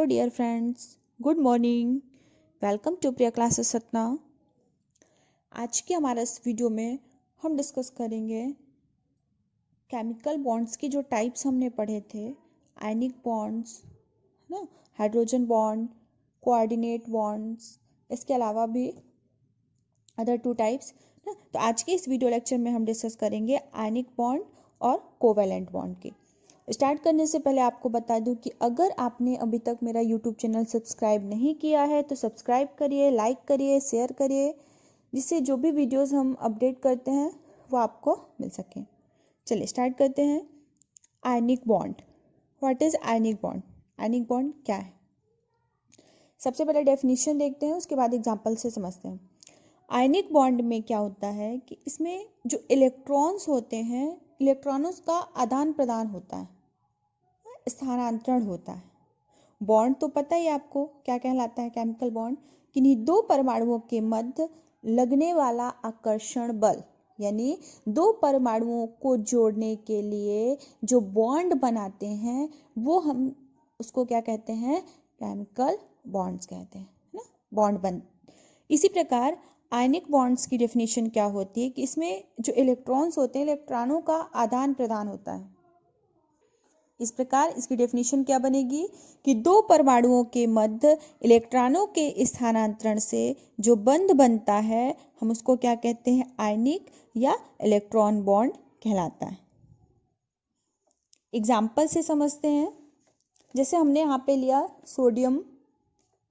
Hello dear friends, good morning. Welcome to Priya classes Satna. आज के हमारे इस वीडियो में हम डिस्कस करेंगे केमिकल बॉन्ड्स की जो टाइप्स हमने पढ़े थे। आयनिक बॉन्ड्स है ना, हाइड्रोजन बॉन्ड, कोऑर्डिनेट बॉन्ड्स, इसके अलावा भी अदर टू टाइप्स ना। तो आज के इस वीडियो लेक्चर में हम डिस्कस करेंगे आयनिक बॉन्ड और कोवैलेंट बॉन्ड की। स्टार्ट करने से पहले आपको बता दूं कि अगर आपने अभी तक मेरा यूट्यूब चैनल सब्सक्राइब नहीं किया है तो सब्सक्राइब करिए, लाइक करिए, शेयर करिए, जिससे जो भी वीडियोस हम अपडेट करते हैं वो आपको मिल सके। चलिए स्टार्ट करते हैं। Ionic bond, what is ionic bond? Ionic bond क्या है? सबसे पहले डेफिनेशन देखते हैं, उसके बाद एग्जाम्पल से समझते हैं। आयनिक बॉन्ड में क्या होता है कि इसमें जो इलेक्ट्रॉन्स होते हैं, इलेक्ट्रॉनों का आदान प्रदान होता है, स्थानांतरण होता है। बॉन्ड तो पता ही आपको क्या कहलाता है। केमिकल बॉन्ड किन्हीं दो परमाणुओं के मध्य लगने वाला आकर्षण बल, यानी दो परमाणुओं को जोड़ने के लिए जो बॉन्ड बनाते हैं वो हम उसको क्या कहते हैं? केमिकल बॉन्ड्स कहते हैं ना। बॉन्ड बन इसी प्रकार आयनिक बॉन्ड्स की डेफिनेशन क्या होती है कि इसमें जो इलेक्ट्रॉन्स होते हैं, इलेक्ट्रॉनों का आदान प्रदान होता है। इस प्रकार इसकी डेफिनेशन क्या बनेगी कि दो परमाणुओं के मध्य इलेक्ट्रॉनों के स्थानांतरण से जो बंध बनता है हम उसको क्या कहते हैं? आयनिक या इलेक्ट्रॉन बॉन्ड कहलाता है। एग्जाम्पल से समझते हैं। जैसे हमने यहाँ पे लिया सोडियम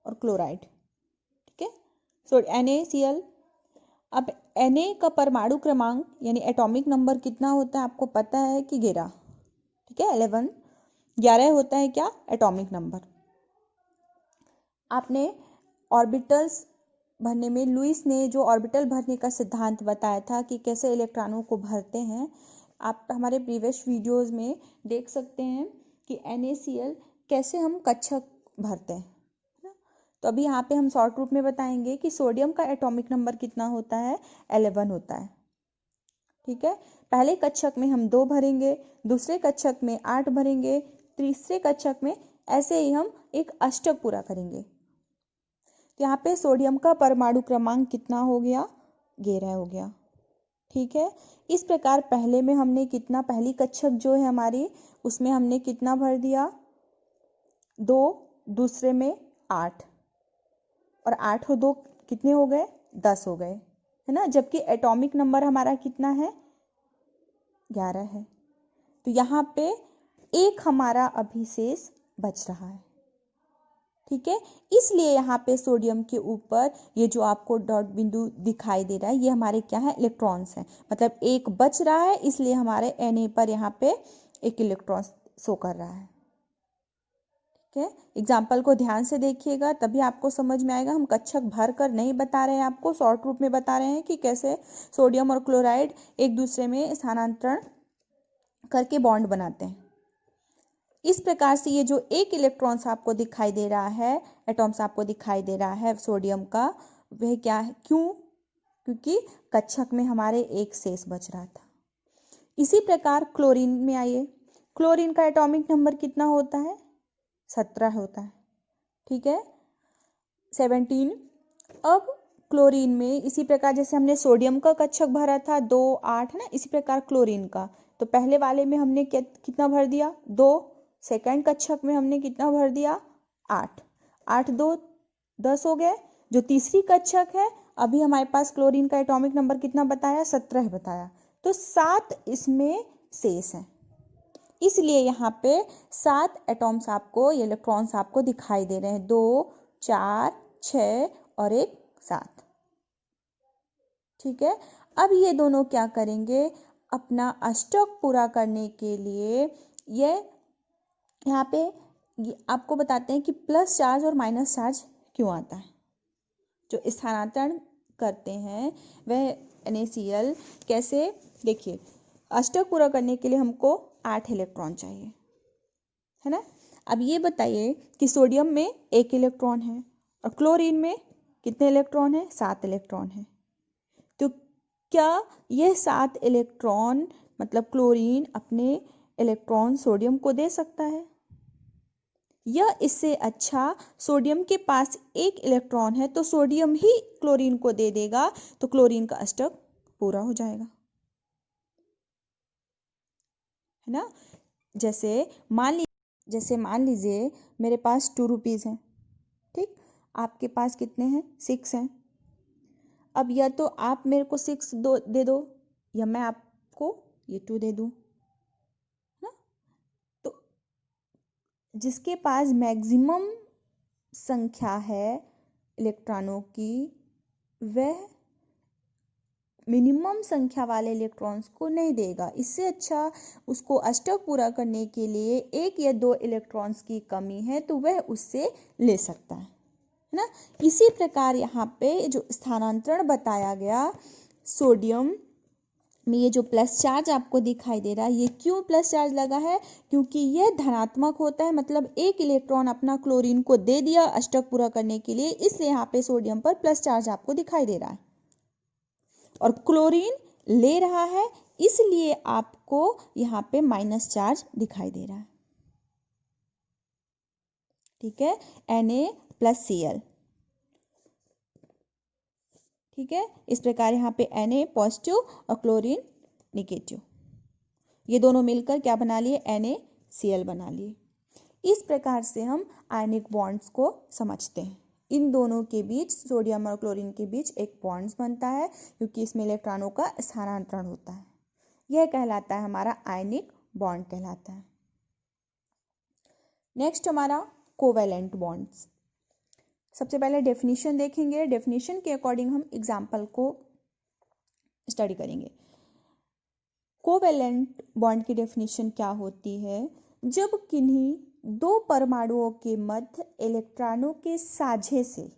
और क्लोराइड, ठीक है, सो NaCl। अब Na का परमाणु क्रमांक यानी एटॉमिक नंबर कितना होता है आपको पता है कि 11, ठीक है, 11 होता है क्या? Atomic number. आपने ऑर्बिटल्स भरने में लुईस ने जो ऑर्बिटल भरने का सिद्धांत बताया था कि कैसे इलेक्ट्रॉनों को भरते हैं, आप हमारे प्रीवियस वीडियोस में देख सकते हैं कि NaCl कैसे हम कक्षक भरते हैं। तो अभी यहाँ पे हम शॉर्ट रूप में बताएंगे कि सोडियम का एटॉमिक नंबर कितना होता है? 11 होता है, ठीक है। पहले कक्षक में हम 2 भरेंगे, दूसरे कक्षक में 8 भरेंगे, तीसरे कक्षक में ऐसे ही हम एक अष्टक पूरा करेंगे। तो यहाँ पे सोडियम का परमाणु क्रमांक कितना हो गया? 11 हो गया, ठीक है। इस प्रकार पहले में हमने कितना, पहली कक्षक जो है हमारी, उसमें हमने कितना भर दिया? 2, दूसरे में 8, और 8 और 2 कितने हो गए? 10 हो गए, है ना। जबकि एटॉमिक नंबर हमारा कितना है? 11 है। तो यहाँ पे एक हमारा अभी शेष बच रहा है, ठीक है। इसलिए यहाँ पे सोडियम के ऊपर ये जो आपको डॉट बिंदु दिखाई दे रहा है ये हमारे क्या है? इलेक्ट्रॉन्स हैं। मतलब एक बच रहा है, इसलिए हमारे Na पर यहाँ पे एक इलेक्ट्रॉन शो कर रहा है, ठीक है। एग्जाम्पल को ध्यान से देखिएगा तभी आपको समझ में आएगा। हम कक्षक भर कर नहीं बता रहे हैं, आपको शॉर्ट रूप में बता रहे हैं कि कैसे सोडियम और क्लोराइड एक दूसरे में स्थानांतरण करके बॉन्ड बनाते हैं। इस प्रकार से ये जो एक इलेक्ट्रॉन्स आपको दिखाई दे रहा है, एटॉम्स आपको दिखाई दे रहा है सोडियम का, वह क्या है? क्यों? क्योंकि कक्षक में हमारे एक शेष बच रहा था। इसी प्रकार क्लोरीन में आइए। क्लोरीन का एटॉमिक नंबर कितना होता है? 17 होता है, ठीक है, 17। अब क्लोरीन में इसी प्रकार जैसे हमने सोडियम का कक्षक भरा था 2, 8, है ना, इसी प्रकार क्लोरीन का। तो पहले वाले में हमने कितना भर दिया? 2। सेकंड कक्षक में हमने कितना भर दिया? 8। 8, 2, 10 हो गए। जो तीसरी कक्षक है, अभी हमारे पास क्लोरीन का एटॉमिक नंबर कितना बताया? 17 बताया। तो 7 इसमें शेष है, इसलिए यहाँ पे 7 एटॉम्स आपको, इलेक्ट्रॉन्स आपको दिखाई दे रहे हैं। 2, 4, 6 और 1, 7, ठीक है। अब ये दोनों क्या करेंगे? अपना अष्टक पूरा करने के लिए ये यहाँ पे आपको बताते हैं कि प्लस चार्ज और माइनस चार्ज क्यों आता है। जो स्थानांतरण करते हैं वह NaCl कैसे, देखिए, अष्टक पूरा करने के लिए हमको 8 इलेक्ट्रॉन चाहिए, है ना। अब ये बताइए कि सोडियम में 1 इलेक्ट्रॉन है और क्लोरीन में कितने इलेक्ट्रॉन है? 7 इलेक्ट्रॉन है। तो क्या यह 7 इलेक्ट्रॉन मतलब क्लोरीन अपने इलेक्ट्रॉन सोडियम को दे सकता है? यह इससे अच्छा, सोडियम के पास एक इलेक्ट्रॉन है तो सोडियम ही क्लोरीन को दे देगा, तो क्लोरीन का अष्टक पूरा हो जाएगा, है ना। जैसे मान लीजिए मेरे पास 2 रुपीज़ हैं, ठीक, आपके पास कितने हैं, 6 हैं। अब या तो आप मेरे को 6 दे दो या मैं आपको ये 2 दे दूँ ना। तो जिसके पास मैक्सिमम संख्या है इलेक्ट्रॉनों की, वह मिनिमम संख्या वाले इलेक्ट्रॉन्स को नहीं देगा। इससे अच्छा उसको अष्टक पूरा करने के लिए 1 या 2 इलेक्ट्रॉन्स की कमी है तो वह उससे ले सकता है ना। इसी प्रकार यहाँ पे जो स्थानांतरण बताया गया, सोडियम में ये जो प्लस चार्ज आपको दिखाई दे रहा है, ये क्यों प्लस चार्ज लगा है, क्योंकि यह धनात्मक होता है, मतलब एक इलेक्ट्रॉन अपना क्लोरीन को दे दिया अष्टक पूरा करने के लिए, इसलिए यहाँ पे सोडियम पर प्लस चार्ज आपको दिखाई दे रहा है। और क्लोरीन ले रहा है, इसलिए आपको यहाँ पे माइनस चार्ज दिखाई दे रहा है, ठीक है। Na+Cl, ठीक है। इस प्रकार यहाँ पे Na पॉजिटिव और क्लोरीन निगेटिव, ये दोनों मिलकर क्या बना लिए, NaCl बना लिए। इस प्रकार से हम आयनिक बॉन्ड्स को समझते हैं। इन दोनों के बीच, सोडियम और क्लोरीन के बीच एक बॉन्ड्स बनता है, क्योंकि इसमें इलेक्ट्रॉनों का स्थानांतरण होता है। यह कहलाता है हमारा आयनिक बॉन्ड कहलाता है। नेक्स्ट हमारा कोवैलेंट बॉन्ड्स। सबसे पहले डेफिनेशन देखेंगे, डेफिनेशन के अकॉर्डिंग हम एग्जाम्पल को स्टडी करेंगे। कोवैलेंट बॉन्ड की डेफिनेशन क्या होती है, जब किन्हीं 2 परमाणुओं के मध्य इलेक्ट्रॉनों के साझे से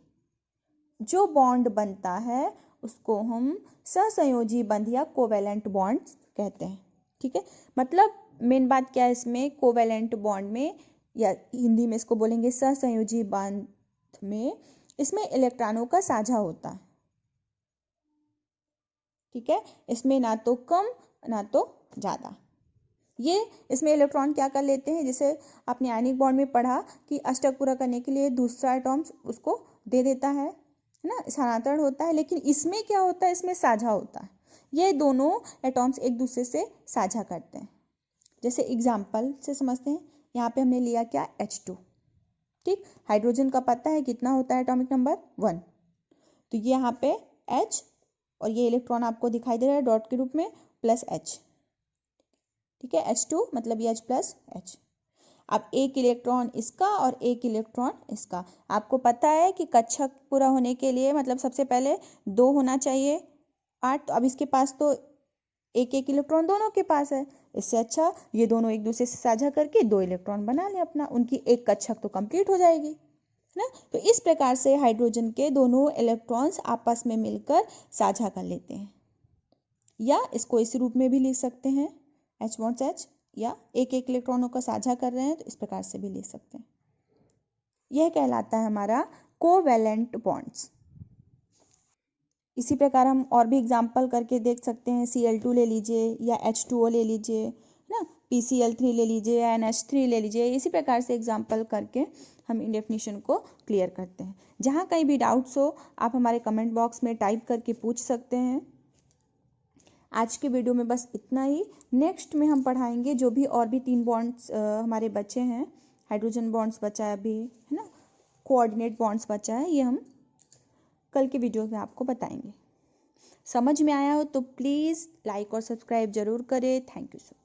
जो बॉन्ड बनता है उसको हम सहसंयोजी बंध या कोवैलेंट बॉन्ड कहते हैं, ठीक है। मतलब मेन बात क्या है इसमें, कोवैलेंट बॉन्ड में, या हिंदी में इसको बोलेंगे सहसंयोजी बंध में, इसमें इलेक्ट्रॉनों का साझा होता है, ठीक है। इसमें ना तो कम ना तो ज़्यादा, ये इसमें इलेक्ट्रॉन क्या कर लेते हैं, जैसे आपने आयनिक बॉन्ड में पढ़ा कि अष्टक पूरा करने के लिए दूसरा एटॉम उसको दे देता है ना, स्थानांतरण होता है। लेकिन इसमें क्या होता है, इसमें साझा होता है, ये दोनों एटॉम्स एक दूसरे से साझा करते हैं। जैसे एग्जाम्पल से समझते हैं, यहाँ पे हमने लिया क्या, H2, ठीक। हाइड्रोजन का पता है कितना होता है एटॉमिक नंबर 1, तो ये यहाँ पे H और ये इलेक्ट्रॉन आपको दिखाई दे रहा है डॉट के रूप में, प्लस H, ठीक है। H2 मतलब ये H प्लस H। अब एक इलेक्ट्रॉन इसका और एक इलेक्ट्रॉन इसका, आपको पता है कि कक्षक पूरा होने के लिए मतलब सबसे पहले 2 होना चाहिए 8, तो अब इसके पास तो एक एक इलेक्ट्रॉन दोनों के पास है, इससे अच्छा ये दोनों एक दूसरे से साझा करके 2 इलेक्ट्रॉन बना ले अपना, उनकी एक कक्षक तो कंप्लीट हो जाएगी ना। तो इस प्रकार से हाइड्रोजन के दोनों इलेक्ट्रॉन्स आपस में मिलकर साझा कर लेते हैं, या इसको इस रूप में भी लिख सकते हैं H bonds H, या एक एक इलेक्ट्रॉनों का साझा कर रहे हैं तो इस प्रकार से भी लिख सकते हैं। यह कहलाता है हमारा कोवैलेंट बॉन्ड्स। इसी प्रकार हम और भी एग्जाम्पल करके देख सकते हैं, Cl2 ले लीजिए या H2O ले लीजिए ना, PCl3 ले लीजिए या NH3 ले लीजिए। इसी प्रकार से एग्जाम्पल करके हम इन डेफिनेशन को क्लियर करते हैं। जहाँ कहीं भी डाउट्स हो आप हमारे कमेंट बॉक्स में टाइप करके पूछ सकते हैं। आज के वीडियो में बस इतना ही। नेक्स्ट में हम पढ़ाएंगे जो भी और भी 3 बॉन्ड्स हमारे बचे हैं, हाइड्रोजन बॉन्ड्स बचा है अभी, है ना, कोऑर्डिनेट बॉन्ड्स बचा है, ये हम कल के वीडियो में आपको बताएंगे। समझ में आया हो तो प्लीज़ लाइक और सब्सक्राइब जरूर करें। Thank you so much.